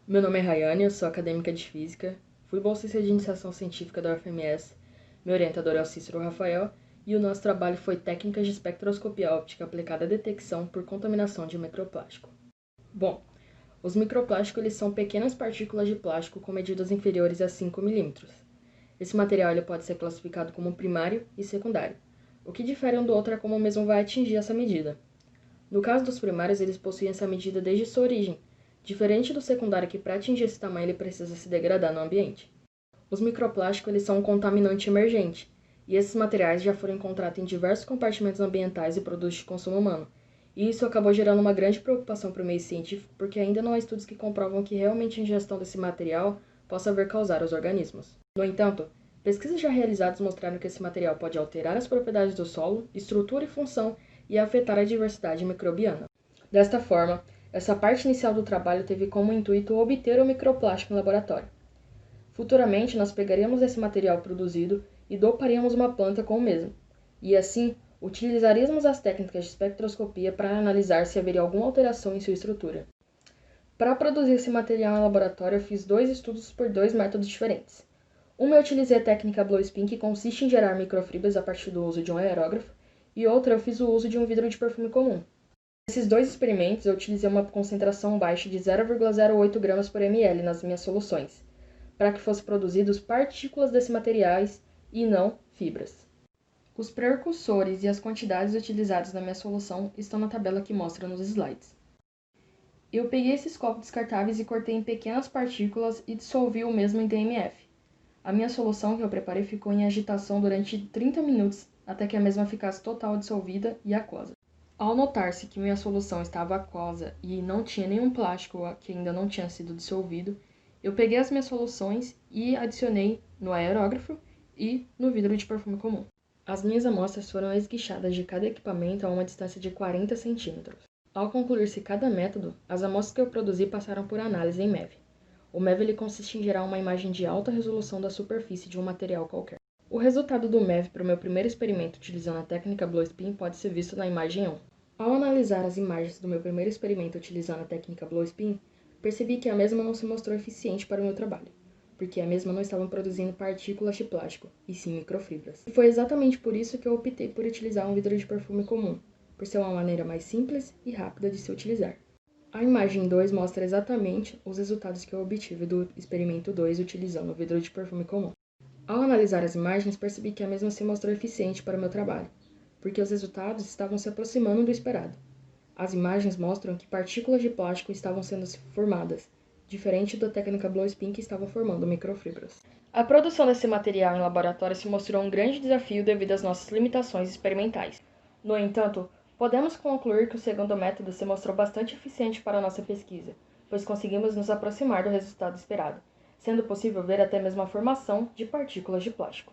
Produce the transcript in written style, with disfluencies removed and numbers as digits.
Meu nome é Rayane, eu sou acadêmica de Física, fui bolsista de iniciação científica da UFMS, meu orientador é o Cícero Rafael, e o nosso trabalho foi Técnicas de Espectroscopia Óptica aplicada à detecção por contaminação de microplástico. Bom, os microplásticos eles são pequenas partículas de plástico com medidas inferiores a 5 milímetros. Esse material ele pode ser classificado como primário e secundário. O que difere um do outro é como o mesmo vai atingir essa medida. No caso dos primários, eles possuem essa medida desde sua origem, diferente do secundário que para atingir esse tamanho ele precisa se degradar no ambiente. Os microplásticos eles são um contaminante emergente, e esses materiais já foram encontrados em diversos compartimentos ambientais e produtos de consumo humano. E isso acabou gerando uma grande preocupação para o meio científico, porque ainda não há estudos que comprovam que realmente a ingestão desse material possa vir causar aos organismos. No entanto, pesquisas já realizadas mostraram que esse material pode alterar as propriedades do solo, estrutura e função, e afetar a diversidade microbiana. Desta forma, essa parte inicial do trabalho teve como intuito obter o microplástico em laboratório. Futuramente, nós pegaríamos esse material produzido e doparíamos uma planta com o mesmo, e assim, utilizaríamos as técnicas de espectroscopia para analisar se haveria alguma alteração em sua estrutura. Para produzir esse material em laboratório, eu fiz 2 estudos por 2 métodos diferentes. Uma eu utilizei a técnica Blow Spin, que consiste em gerar microfibras a partir do uso de um aerógrafo, e outra eu fiz o uso de um vidro de perfume comum. Nesses 2 experimentos, eu utilizei uma concentração baixa de 0,08 gramas por ml nas minhas soluções, para que fossem produzidas partículas desses materiais e não fibras. Os precursores e as quantidades utilizadas na minha solução estão na tabela que mostra nos slides. Eu peguei esses copos descartáveis e cortei em pequenas partículas e dissolvi o mesmo em DMF. A minha solução que eu preparei ficou em agitação durante 30 minutos, até que a mesma ficasse total dissolvida e aquosa. Ao notar-se que minha solução estava aquosa e não tinha nenhum plástico que ainda não tinha sido dissolvido, eu peguei as minhas soluções e adicionei no aerógrafo e no vidro de perfume comum. As minhas amostras foram esguichadas de cada equipamento a uma distância de 40 centímetros. Ao concluir-se cada método, as amostras que eu produzi passaram por análise em MEV. O MEV ele consiste em gerar uma imagem de alta resolução da superfície de um material qualquer. O resultado do MEV para o meu primeiro experimento utilizando a técnica Blow Spin pode ser visto na imagem 1. Ao analisar as imagens do meu primeiro experimento utilizando a técnica Blow Spin, percebi que a mesma não se mostrou eficiente para o meu trabalho, porque a mesma não estava produzindo partículas de plástico, e sim microfibras. E foi exatamente por isso que eu optei por utilizar um vidro de perfume comum, por ser uma maneira mais simples e rápida de se utilizar. A imagem 2 mostra exatamente os resultados que eu obtive do experimento 2 utilizando o vidro de perfume comum. Ao analisar as imagens, percebi que a mesma se mostrou eficiente para o meu trabalho, porque os resultados estavam se aproximando do esperado. As imagens mostram que partículas de plástico estavam sendo formadas, diferente da técnica Blow Spin que estava formando microfibras. A produção desse material em laboratório se mostrou um grande desafio devido às nossas limitações experimentais. No entanto, podemos concluir que o segundo método se mostrou bastante eficiente para a nossa pesquisa, pois conseguimos nos aproximar do resultado esperado, sendo possível ver até mesmo a formação de partículas de plástico.